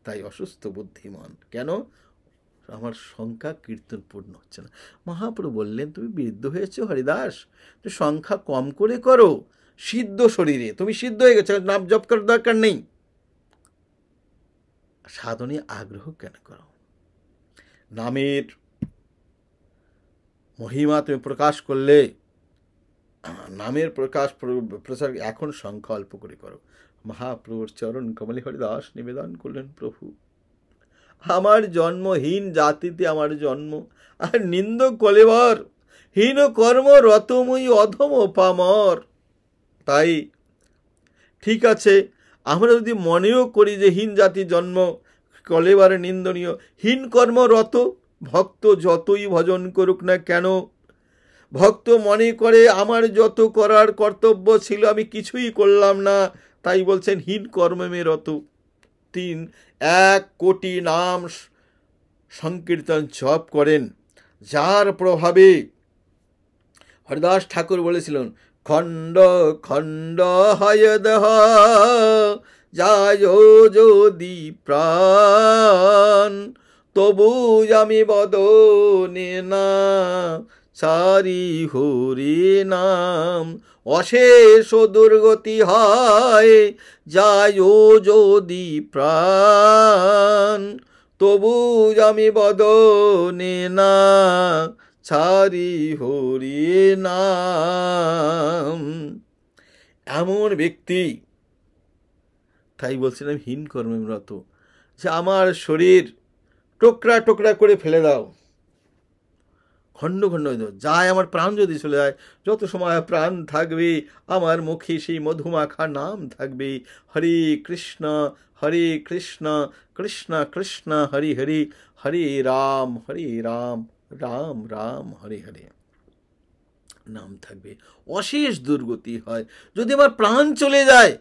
তাই অসুস্থ বুদ্ধি মন। কেন? আমার সংখ্যা কীর্তন পূর্ণ হচ্ছে না। মহাপ্রভু বললেন, তুমি বৃদ্ধ হয়েছো হরিদাস, তুমি সংখ্যা কম করে করো। সিদ্ধ শরীরে তুমি সিদ্ধ হয়ে গেছো, নাম জপ করার দরকার নেই। সাধনে আগ্রহ কেন করো? নামের মহিমা তুমি প্রকাশ করলে, নামের প্রচার এখন সংখ্যা অল্প করে করো। মহাপ্রভুর চরণ কমলে হরিদাস নিবেদন করলেন, প্রভু আমার জন্মহীন জাতিতে আমার জন্ম, আর নিন্দ কলেবর হীন কর্ম রতময়ী অধম পামর। তাই ঠিক আছে, আমরা যদি মনেও করি যে হীন জাতি জন্ম, কলেবারে নিন্দনীয়, হীন কর্মরত ভক্ত যতই ভজন করুক না কেন, ভক্ত মনে করে আমার যত করার কর্তব্য ছিল আমি কিছুই করলাম না, তাই বলছেন হীন কর্মে রত। 1 কোটি নাম সংকীর্তন জপ করেন, যার প্রভাবে হরিদাস ঠাকুর বলেছিলেন, খণ্ড খণ্ড হয় দেহ যায় যদি প্রাণ, তবু আমি বদনে না সারি হরি নাম। অশেষ দুর্গতি হয় যায় যদি প্রাণ, তবু আমি বদনে না ছাড়ি হরি নাম। এমন ব্যক্তি, তাই বলছিলাম হীন কর্মে রত, যে আমার শরীর টুকরা টুকরা করে ফেলে দাও, খণ্ড খণ্ড হয়ে দাও, যায় আমার প্রাণ যদি চলে যায়, যত সময় প্রাণ থাকবে আমার মুখে সেই মধুমাখা নাম থাকবে, হরে কৃষ্ণ কৃষ্ণ কৃষ্ণ হরি হরি, হরে রাম রাম রাম হরে হরে নাম থাকবে। অশেষ দুর্গতি হয় যদি আমার প্রাণ চলে যায়,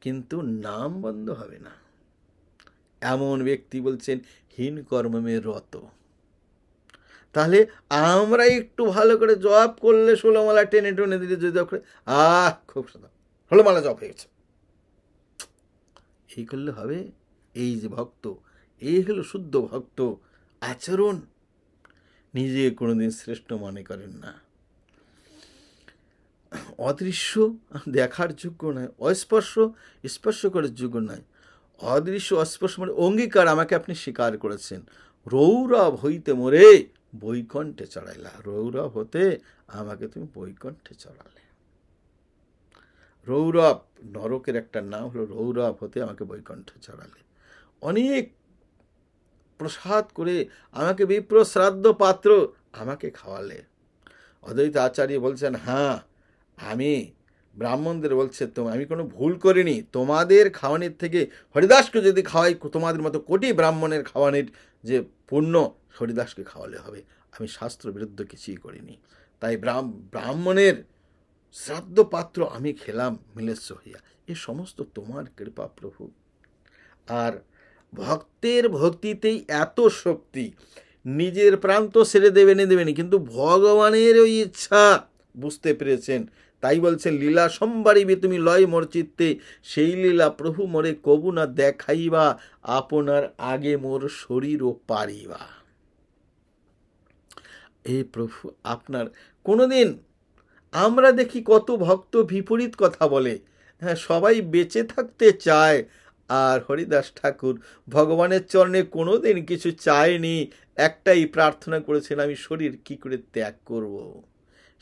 কিন্তু নাম বন্ধ হবে না। এমন ব্যক্তি বলছেন হীন কর্মে রত। তাহলে আমরা একটু ভালো করে জপ করলে, 16 মালা টেনে টেনে দিলে যদি জপ করে, খুব সাদা 16 মালা জপ হয়ে গেছে, এই করলে হবে? এই যে ভক্ত, এই হলো শুদ্ধ ভক্ত। আচরণ নিজে কোনোদিন শ্রেষ্ঠ মনে করেন না, অদৃশ্য দেখার যোগ্য নয়, অস্পর্শ স্পর্শ করার যোগ্য নয়। অদৃশ্য অস্পর্শ মানে অঙ্গীকার, আমাকে আপনি স্বীকার করেছেন। রৌরব হইতে মোরে বৈকুণ্ঠে চড়াইলা, রৌরব হতে আমাকে তুমি বৈকুণ্ঠে চড়ালে। রৌরব নরকের একটা নাম হলো, রৌরব হতে আমাকে বৈকুণ্ঠে চড়ালে। অনেক প্রসাদ করে আমাকে বিপ্র শ্রাদ্ধ পাত্র আমাকে খাওয়ালে। অদ্বৈত আচার্য বলছেন, হ্যাঁ আমি ব্রাহ্মণদের বলছে, আমি কোনো ভুল করিনি, তোমাদের খাওয়ানির থেকে হরিদাসকে যদি খাওয়াই, তোমাদের মতো কোটি ব্রাহ্মণের খাওয়ানির যে পুণ্য হরিদাসকে খাওয়ালে হবে, আমি শাস্ত্র বিরুদ্ধ কিছুই করিনি। তাই ব্রাহ্মণের শ্রাদ্ধ পাত্র আমি খেলাম মিলেচ্ছ হইয়া, এ সমস্ত তোমার কৃপা প্রভু। আর ভক্তের ভক্তিতেই এত শক্তি, নিজের প্রাণ তো ছেড়ে দেবেনি, কিন্তু ভগবানের ওই ইচ্ছা বুঝতে পেরেছেন। তাই বলছে, লীলা সম্বারিবি তুমি লয় মোর চিত্তে, সেই লীলা প্রভু মোরে কবু না দেখাইবা, আপনার আগে মোর শরীর ও পারিবা। এই প্রভু আপনার কোনোদিন, আমরা দেখি কত ভক্ত বিপরীত কথা বলে, হ্যাঁ সবাই বেঁচে থাকতে চায়, আর হরিদাস ঠাকুর ভগবানের চরণে কোনোদিন কিছু চায়নি, একটাই প্রার্থনা করেছেন, আমি শরীর কি করে ত্যাগ করব।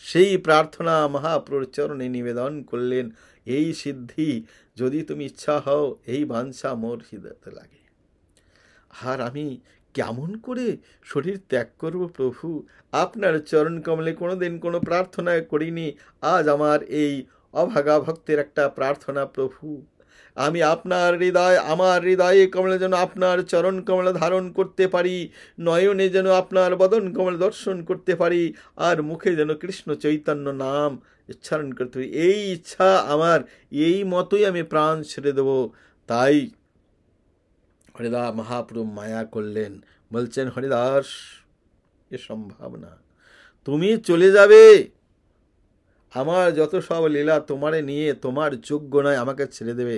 সেই প্রার্থনা মহাপ্রভুর চরণে নিবেদন করলেন, এই সিদ্ধি যদি তুমি ইচ্ছা হও, এই বাঞ্ছা মোর হৃদয়তে লাগে। আর আমি কেমন করে শরীর ত্যাগ করব প্রভু, আপনার চরণ কমলে কোনোদিন কোনো প্রার্থনা করিনি, আজ আমার এই অভাগা ভক্তের একটা প্রার্থনা প্রভু, আমি আপনার হৃদয়, আমার হৃদয়ে কমলে যেন আপনার চরণ কমলে ধারণ করতে পারি, নয়নে যেন আপনার বদন কমলে দর্শন করতে পারি, আর মুখে যেন কৃষ্ণ চৈতন্য নাম ইচ্ছারণ করতে হবে, এই ইচ্ছা আমার, এই মতোই আমি প্রাণ ছেড়ে দেব। তাই হরিদাস মহাপ্রভু মায়া করলেন, বলছেন হরিদাস এ সম্ভব না, তুমি চলে যাবে, আমার যত সব লীলা তোমারে নিয়ে, তোমার যোগ্য নয়, আমাকে ছেড়ে দেবে।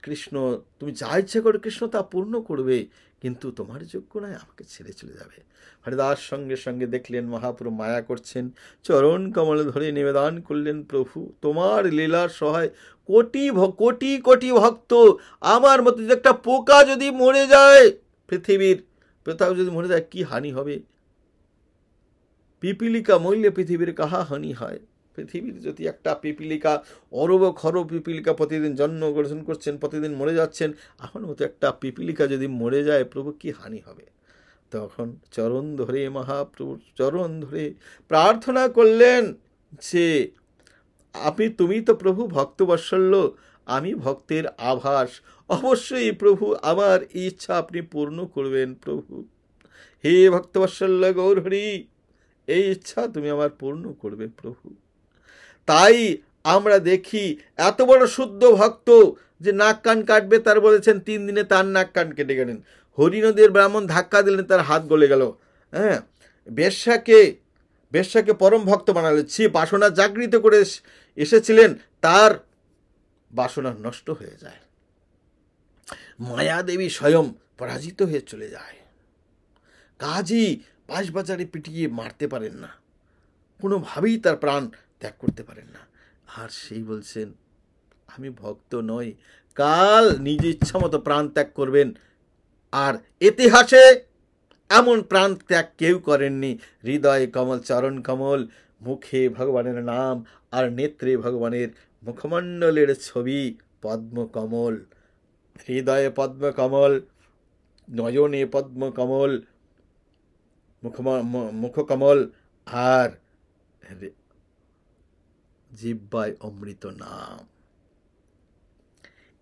কৃষ্ণ তুমি যা ইচ্ছা করো কৃষ্ণ তা পূর্ণ করবে, কিন্তু তোমার যোগ্য নয়, আমাকে ছেড়ে চলে যাবে। হরিদাস সঙ্গে সঙ্গে দেখলেন মহাপ্রভু মায়া করছেন, চরণ কমল ধরে নিবেদন করলেন, প্রভু তোমার লীলার সহায় কোটি কোটি কোটি ভক্ত, আমার মতো একটা পোকা যদি মরে যায়, পৃথিবীর কোথাও যদি মরে যায় কি হানি হবে? পিপিলিকা মরলে পৃথিবীর কাহা হানি হয়? পৃথিবীর যদি একটা পিপিলিকা, অরব খরব পিপিলিকা প্রতিদিন জন্মগ্রহণ করছেন, প্রতিদিন মরে যাচ্ছেন, আমার মতো একটা পিপিলিকা যদি মরে যায়, প্রভু কি হানি হবে? তখন চরণ ধরে মহাপ্রভুর চরণ ধরে প্রার্থনা করলেন যে তুমি তো প্রভু ভক্তবৎসল্য, আমি ভক্তের আভাস, অবশ্যই প্রভু আমার ইচ্ছা আপনি পূর্ণ করবেন। প্রভু হে ভক্তবৎসল্য গৌরহরি, এই ইচ্ছা তুমি আমার পূর্ণ করবে প্রভু। তাই আমরা দেখি এত বড় শুদ্ধ ভক্ত যে নাক কান কাটবে, তার বলেছেন 3 দিনে তার নাক কান কেটে গেলেন। হরিনদের ব্রাহ্মণ ধাক্কা দিলেন, তার হাত গলে গেল। হ্যাঁ, বেশ্যাকে পরম ভক্ত বানালেন, সে বাসনা জাগৃত করে এসেছিলেন, তার বাসনা নষ্ট হয়ে যায়। মায়াদেবী স্বয়ং পরাজিত হয়ে চলে যায়। কাজী বাঁশবাজারে পিটিয়ে মারতে পারেন না, কোনোভাবেই তার প্রাণ ত্যাগ করতে পারেন না। আর সেই বলছেন আমি ভক্ত নই, কাল নিজ ইচ্ছা মতো প্রাণ ত্যাগ করবেন। আর ইতিহাসে এমন প্রাণ ত্যাগ কেউ করেননি। হৃদয় কমল, চরণ কমল, মুখে ভগবানের নাম, আর নেত্রে ভগবানের মুখমণ্ডলের ছবি পদ্মকমল। হৃদয়ে পদ্মকমল, নয়নে পদ্মকমল, মুখকমল, আর জিহ্বায় অমৃত নাম।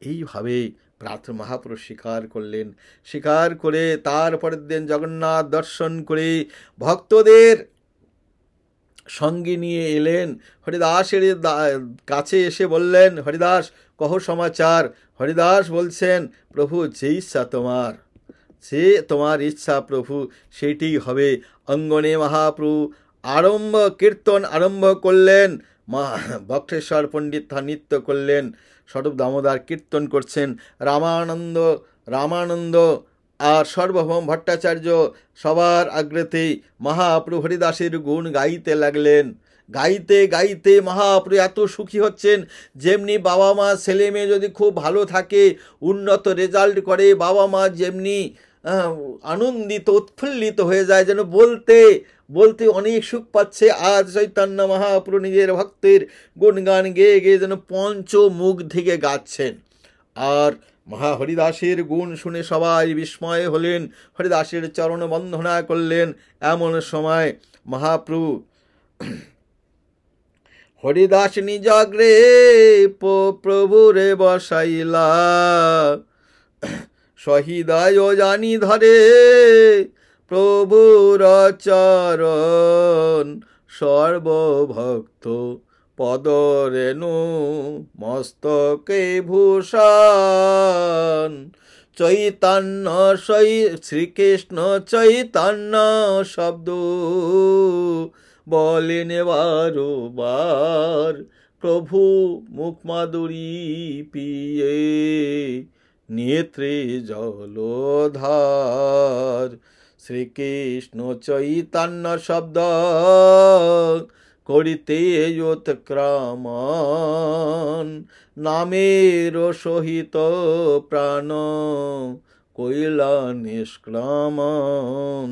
এইভাবে প্রার্থনা মহাপুরুষ স্বীকার করলেন। স্বীকার করে তারপরের দিন জগন্নাথ দর্শন করে ভক্তদের সঙ্গে নিয়ে এলেন। হরিদাসের কাছে এসে বললেন, হরিদাস কহ সমাচার। হরিদাস বলছেন, প্রভু যে ইচ্ছা তোমার, যে তোমার ইচ্ছা প্রভু সেটি হবে। অঙ্গনে মহাপ্রভু কীর্তন আরম্ভ করলেন। বক্রেশ্বর পণ্ডিত নৃত্য করলেন, স্বরূপ দামোদর কীর্তন করছেন, রামানন্দ আর সর্বভৌম ভট্টাচার্য সবার আগ্রহে মহাপ্রভু হরিদাসের গুণ গাইতে লাগলেন। গাইতে গাইতে মহাপ্রভু এত সুখী হচ্ছেন, যেমনি বাবা মা ছেলে মেয়ে যদি খুব ভালো থাকে, উন্নত রেজাল্ট করে, বাবা মা যেমনি আনন্দিত উৎফুল্লিত হয়ে যায়, যেন বলতে বলতে অনেক সুখ পাচ্ছে। আজ চৈতন্য মহাপ্রভু নিজের ভক্তের গুণগান গেয়ে গেয়ে যেন পঞ্চমুখ থেকে গাচ্ছেন। আর হরিদাসের গুণ শুনে সবাই বিস্ময় হলেন, হরিদাসের চরণ বন্দনা করলেন। এমন সময় মহাপ্রভু হরিদাস নিজাগ্রে প্রভুরে বসাইলা, সহিদায় জানি ধরে প্রভুর চরণ, সর্বভক্ত পদরেণু মস্তকে ভূষণ। চৈতন্য শ্রীকৃষ্ণ চৈতন্য শব্দ বলেন বারবার, প্রভু মুখ মাধুরী পিয়ে নেত্রে জলধার। শ্রীকৃষ্ণ চৈতন্য শব্দ করিতে উৎক্রমণ, নামের সহিত প্রাণ কইলা নিষ্ক্রমণ।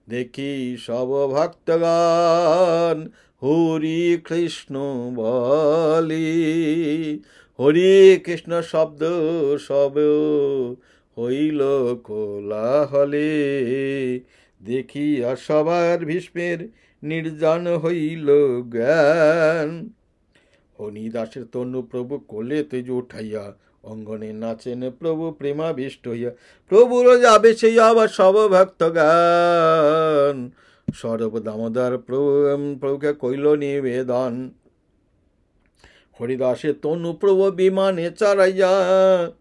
দেখি সব ভক্তগণ হরি কৃষ্ণ বলি, হরি কৃষ্ণ শব্দ সব হইল কোলাহলে। দেখিয়া সবার ভীষ্মের নির্জন হইল জ্ঞান। হরিদাসের তনু প্রভু কোলে তেজ উঠাইয়া, অঙ্গনে নাচেন প্রভু প্রেমাবিষ্ট হইয়া। প্রভুর যাবে সেই আবার সব ভক্তগান, সর্ব দামোদর প্রভুকে কইল নিবেদন। হরিদাসে তনুপ্রভ বিমানে চড়াইয়া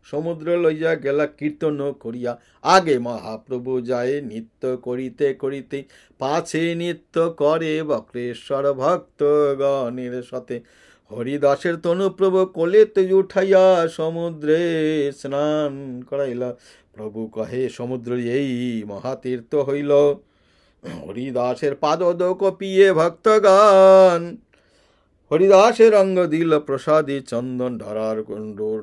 সমুদ্র লইয়া গেলা কীর্তন করিয়া। আগে মহাপ্রভু যায় নৃত্য করিতে করিতে, পাছে নৃত্য করে বক্রেশ্বর ভক্তগণের সাথে। হরিদাসের তনুপ্রভ কোলেতে উঠাইয়া সমুদ্রে স্নান করাইলা। প্রভু কহে সমুদ্র এই মহাতীর্থ হইল। হরিদাসের পাদোদক পিয়ে ভক্তগণ, হরিদাসের অঙ্গ দিল প্রসাদী চন্দন, ধরার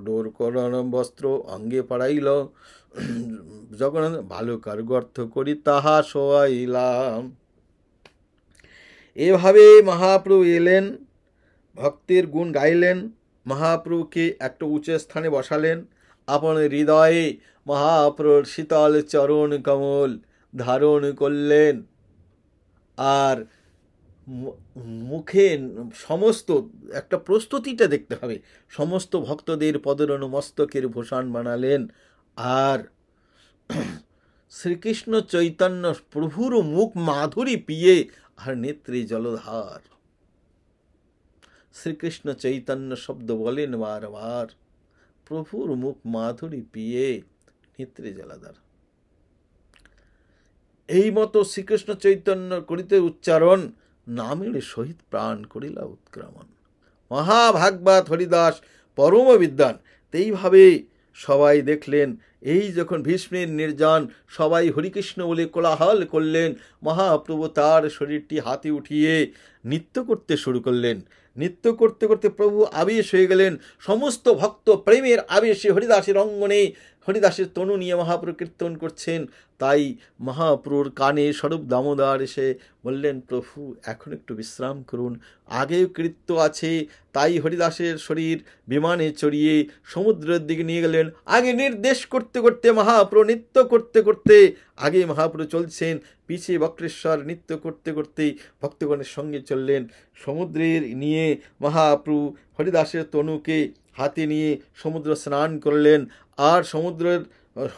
ডোর করণ বস্ত্র অঙ্গে পড়াইল। জগন্নাথ বালুকার গর্ত করি তাহা শোয়াইলাম। এভাবে মহাপ্রভু এলেন, ভক্তের গুণ গাইলেন, মহাপ্রভুকে একটা উঁচু স্থানে বসালেন, আপন হৃদয়ে মহাপ্রভুর শীতল চরণ কমল ধারণ করলেন। আর মুখে সমস্ত একটা প্রস্তুতিটা দেখতে হবে, সমস্ত ভক্তদের পদরণু মস্তকের ভূষণ বানালেন। আর শ্রীকৃষ্ণ চৈতন্য প্রভুর মুখ মাধুরী পিয়ে আর নেত্রে জলধার। শ্রীকৃষ্ণ চৈতন্য শব্দ বলেন বারবার, প্রভুর মুখ মাধুরী পিয়ে নেত্রে জলধার। এই মতো শ্রীকৃষ্ণ চৈতন্য করিতে উচ্চারণ, নামের সহিত প্রাণ করিলা উৎক্রমণ। মহাভাগবত হরিদাস পরম বিদ্বান। এইভাবে সবাই দেখলেন, এই যখন ভীষ্মের নির্যান সবাই হরিকৃষ্ণ বলে কোলাহল করলেন, মহাপ্রভু তার শরীরটি হাতে উঠিয়ে নৃত্য করতে শুরু করলেন। নৃত্য করতে করতে প্রভু আবেশ হয়ে গেলেন। সমস্ত ভক্ত প্রেমের আবেশে হরিদাসের অঙ্গনে হরিদাসের তনু নিয়ে মহাপ্রভু কীর্তন করছেন। তাই মহাপ্রভুর কানে স্বরূপ দামোদর এসে বললেন, প্রভু এখন একটু বিশ্রাম করুন, আগেও কৃত্য আছে। তাই হরিদাসের শরীর বিমানে চড়িয়ে সমুদ্রের দিকে নিয়ে গেলেন। আগে নির্দেশ করতে করতে মহাপ্রভু নৃত্য করতে করতে আগে মহাপ্রভু চলছেন, পিছিয়ে বক্রেশ্বর নৃত্য করতে করতে ভক্তগণের সঙ্গে চললেন। সমুদ্রের নিয়ে মহাপ্রভু হরিদাসের তনুকে হাতে নিয়ে সমুদ্র স্নান করলেন। আর সমুদ্রের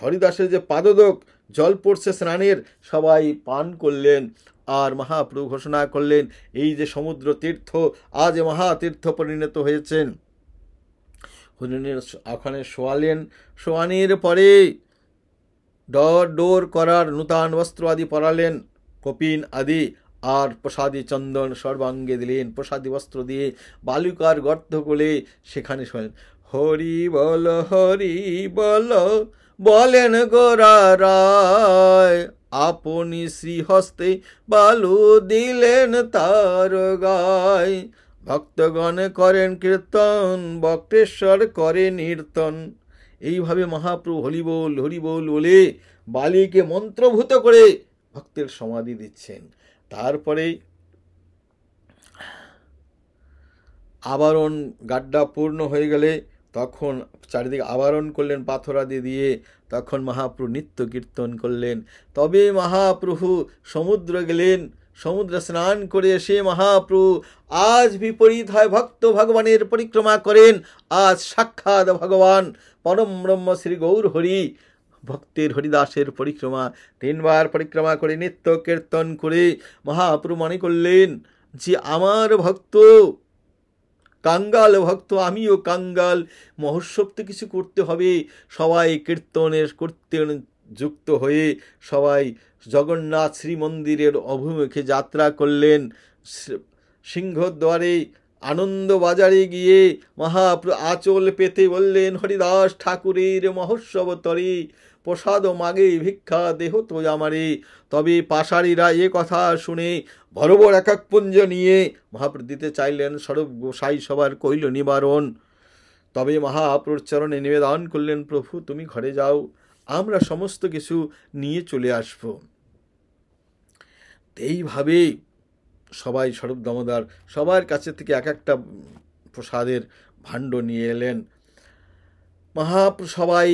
হরিদাসের যে পাদোদক জল পড়ছে স্নানের, সবাই পান করলেন। আর মহাপ্রভু ঘোষণা করলেন, এই যে সমুদ্র তীর্থ আজ মহাতীর্থ পরিণত হয়েছেন। হরিণের ওখানে শোয়ালেন। শোয়ানোর পরে ডোর করার নূতন বস্ত্র আদি পরালেন, কপিন আদি, আর প্রসাদী চন্দন সর্বাঙ্গে দিলেন। প্রসাদী বস্ত্র দিয়ে বালুকার গর্ত করে সেখানে শোলেন। হরি বল বলেন গোরা রায়, আপনি শ্রীহস্তে বালু দিলেন তার গায়। ভক্তগণ করেন কীর্তন, বক্রেশ্বর করে নৃতন। এইভাবে মহাপ্রভু হরি বল বলে বালিকে মন্ত্রভূত করে ভক্তের সমাধি দিচ্ছেন। তারপরে আবরণ গাড্ডা পূর্ণ হয়ে গেলে তখন চারিদিকে আবরণ করলেন পাথরাদি দিয়ে। তখন মহাপ্রভু নিত্য কীর্তন করলেন। তবে মহাপ্রভু সমুদ্র গেলেন। সমুদ্র স্নান করে এসে মহাপ্রভু আজ বিপরীত হয় ভক্ত ভগবানের পরিক্রমা করেন। আজ সাক্ষাৎ ভগবান পরম ব্রহ্ম শ্রী গৌর হরি ভক্তের হরিদাসের পরিক্রমা 3 বার পরিক্রমা করে নিত্য কীর্তন করে মহাপ্রভু মনে করলেন যে আমার ভক্ত কাঙ্গাল ভক্ত, আমিও কাঙ্গাল, মহোৎসব তো কিছু করতে হবে। সবাই কীর্তনের কীর্তন যুক্ত হয়ে সবাই জগন্নাথ শ্রীমন্দিরের অভিমুখে যাত্রা করলেন। সিংহদ্বারে আনন্দ বাজারে গিয়ে মহাপ্রভু আঁচল পেতে বললেন, হরিদাস ঠাকুরের মহোৎসব তরে প্রসাদ মাগে ভিক্ষা দেহ তো আমারে। তবে পাশারীরা এ কথা শুনে বরাবর এক এক পুঞ্জ নিয়ে মহাপ্রভু দিতে চাইলেন। স্বরূপ গোসাই সবার কইল নিবারণ। তবে মহাপ্রভুর চরণে নিবেদন করলেন, প্রভু তুমি ঘরে যাও, আমরা সমস্ত কিছু নিয়ে চলে আসব। এইভাবে সবাই স্বরূপ দামোদর সবার কাছে থেকে এক একটা প্রসাদের ভাণ্ড নিয়ে এলেন। মহাপ্রভু সবাই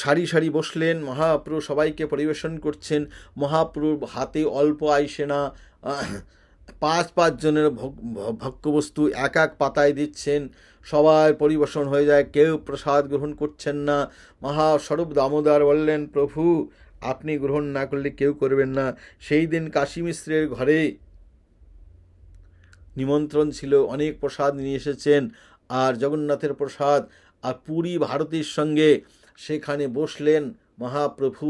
সারি সারি বসলেন। মহাপ্রভু সবাইকে পরিবেশন করছেন। মহাপ্রভুর হাতে অল্প আইসে না, 5 জনের ভক্ষ্যবস্তু এক এক পাতায় দিচ্ছেন। সবাই পরিবেশন হয়ে যায়, কেউ প্রসাদ গ্রহণ করছেন না। মহাস্বরূপ দামোদর বললেন, প্রভু আপনি গ্রহণ না করলে কেউ করবেন না। সেই দিন কাশী মিশ্রের ঘরে নিমন্ত্রণ ছিল, অনেক প্রসাদ নিয়ে এসেছেন। আর জগন্নাথের প্রসাদ আর পুরী ভারতীর সঙ্গে সেখানে বসলেন মহাপ্রভু।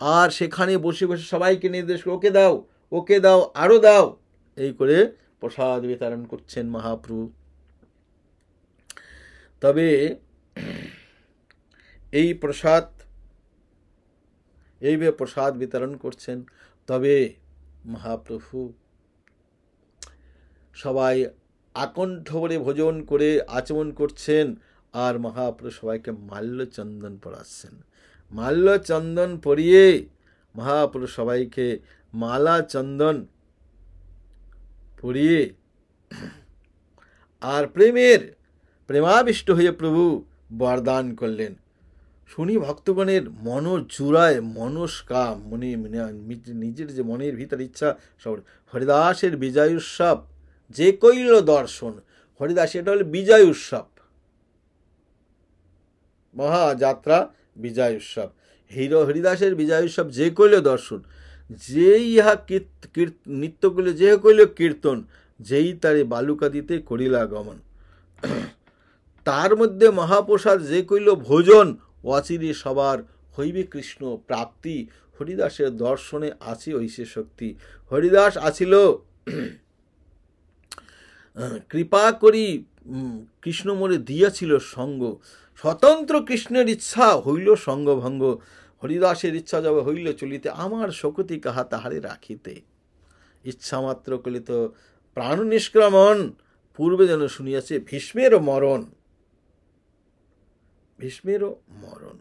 আর সেখানে বসে বসে সবাইকে নির্দেশ করে ওকে দাও, ওকে দাও, আরও দাও, এই করে প্রসাদ বিতরণ করছেন মহাপ্রভু। তবে এইভাবে প্রসাদ বিতরণ করছেন। তবে মহাপ্রভু সবাই আকণ্ঠ ভরে ভোজন করে আচমন করছেন, আর মহাপ্রভু সবাইকে মাল্যচন্দন পরাচ্ছেন। মাল্যচন্দন পরিয়ে মহাপ্রভু সবাইকে মালা চন্দন পরিয়ে আর প্রেমাবিষ্ট হয়ে প্রভু বরদান করলেন। শুনি ভক্তগণের মনোজুড়ায় মনস্কাম, নিজের যে মনের ভিতর ইচ্ছা সব। হরিদাসের বিজয় উৎসব যে কইল দর্শন। হরিদাস এটা হল বিজয় উৎসব, মহাযাত্রা বিজয় উৎসব। হরিদাসের বিজয় উৎসব যে কইল দর্শন। যেই ইহা নৃত্য কইল, যে কইল কীর্তন, যেই তারে বালুকা দিতে করিলা গমন। তার মধ্যে মহাপ্রসাদ যে কইল ভোজন, অচিরে সবার হইবে কৃষ্ণ প্রাপ্তি। হরিদাসের দর্শনে আছে ঐশে শক্তি। হরিদাস আছিল কৃপা করি কৃষ্ণ মোরে দিয়াছিল সঙ্গ। স্বতন্ত্র কৃষ্ণের ইচ্ছা হইল সঙ্গভঙ্গ। হরিদাসের ইচ্ছা যাবে হইল চলিতে, আমার শক্তি কাহা তাহারে রাখিতে। ইচ্ছা মাত্র কলিত প্রাণ নিষ্ক্রমণ। পূর্বে যেন শুনিয়াছে ভীষ্মেরও মরণ। ভীষ্মেরও মরণ।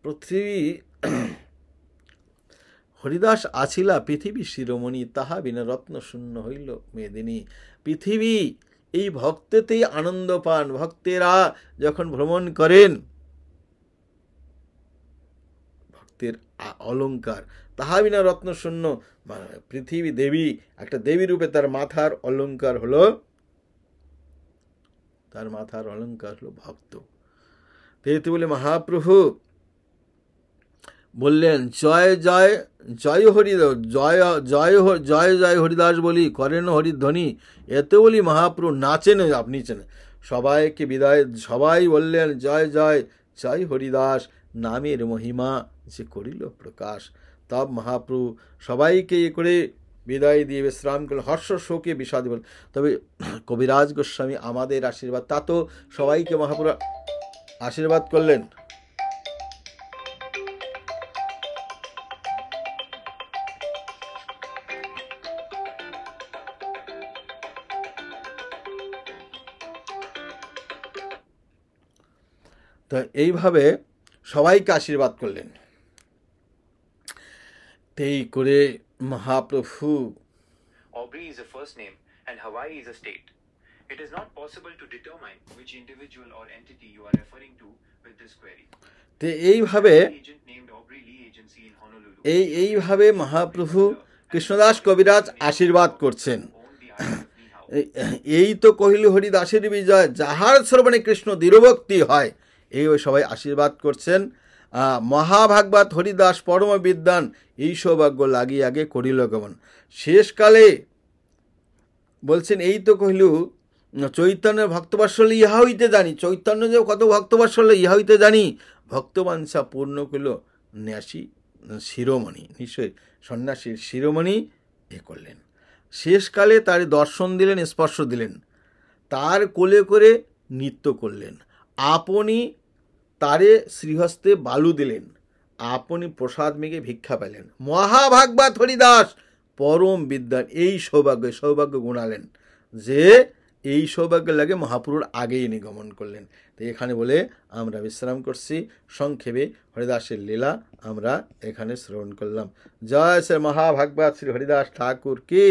পৃথিবী হরিদাস আছিলা পৃথিবী শিরোমণি, তাহা বিনা রত্ন শূন্য হইল মেদিনী। পৃথিবী এই ভক্তেতেই আনন্দ পান। ভক্তেরা যখন ভ্রমণ করেন, ভক্তের অলঙ্কার তাহা বিনা রত্ন শূন্য। পৃথিবী দেবী, একটা দেবী রূপে তার মাথার অলঙ্কার হলো ভক্ত। তেতে বলে মহাপ্রভু বললেন জয় জয় জয় হরি, জয় জয় জয় জয় হরিদাস বলি করেন হরিধ্বনি। এতে বলি মহাপ্রভু নাচেন, আপনি চেনে সবাইকে বিদায়। সবাই বললেন জয় জয় জয় হরিদাস, নামের মহিমা যে করিল প্রকাশ। তব মহাপ্রভু সবাইকে করে বিদায় দিয়ে বিশ্রাম করলেন, হর্ষ শোকে বিষাদ বল। তবে কবিরাজ গোস্বামী আমাদের আশীর্বাদ, তা তো সবাইকে মহাপ্রভু আশীর্বাদ করলেন। তো এইভাবে সবাইকে আশীর্বাদ করলেন। তেই করে Mahaprabhu Aubrey is a first name and Hawaii is a state. It is not possible to determine which individual or entity you are referring to with this query. তে এইভাবে Agent named Aubrey Lee Agency in Honolulu. এইভাবে মহাপ্রভু কৃষ্ণদাস কবিরাজ আশীর্বাদ করছেন। এই তো কহিল হরিদাসের বিজয়, যাহার শ্রবণে কৃষ্ণ দৃঢ়ভক্তি হয়। এই সবাই আশীর্বাদ করছেন। মহাভাগবত হরিদাস পরম বিদ্বান, এই সৌভাগ্য লাগি আগে করিল গমন। শেষকালে বলছেন এই তো কহিল চৈতন্যের ভক্তবাৎসল্য ইহা হইতে জানি। চৈতন্য যে কত ভক্তবাৎসল্য ইহা হইতে জানি। ভক্তবাঞ্ছা পূর্ণ করিল ন্যাসী শিরোমণি, নিশ্চয় সন্ন্যাসীর শিরোমণি এ করলেন। শেষকালে তার দর্শন দিলেন, স্পর্শ দিলেন, তার কোলে করে নৃত্য করলেন। আপনি তারে শ্রীহস্তে বালু দিলেন, আপনি প্রসাদ মেঘে ভিক্ষা পেলেন। মহাভাগবত হরিদাস পরম বিদ্যান, এই সৌভাগ্য গুণালেন যে এই সৌভাগ্য লাগে মহাপুরুর আগেই নিগমন করলেন। তো এখানে বলে আমরা বিশ্রাম করছি। সংক্ষেপে হরিদাসের লীলা আমরা এখানে শ্রবণ করলাম। জয় শ্রী মহাভাগবত শ্রী হরিদাস ঠাকুর কি।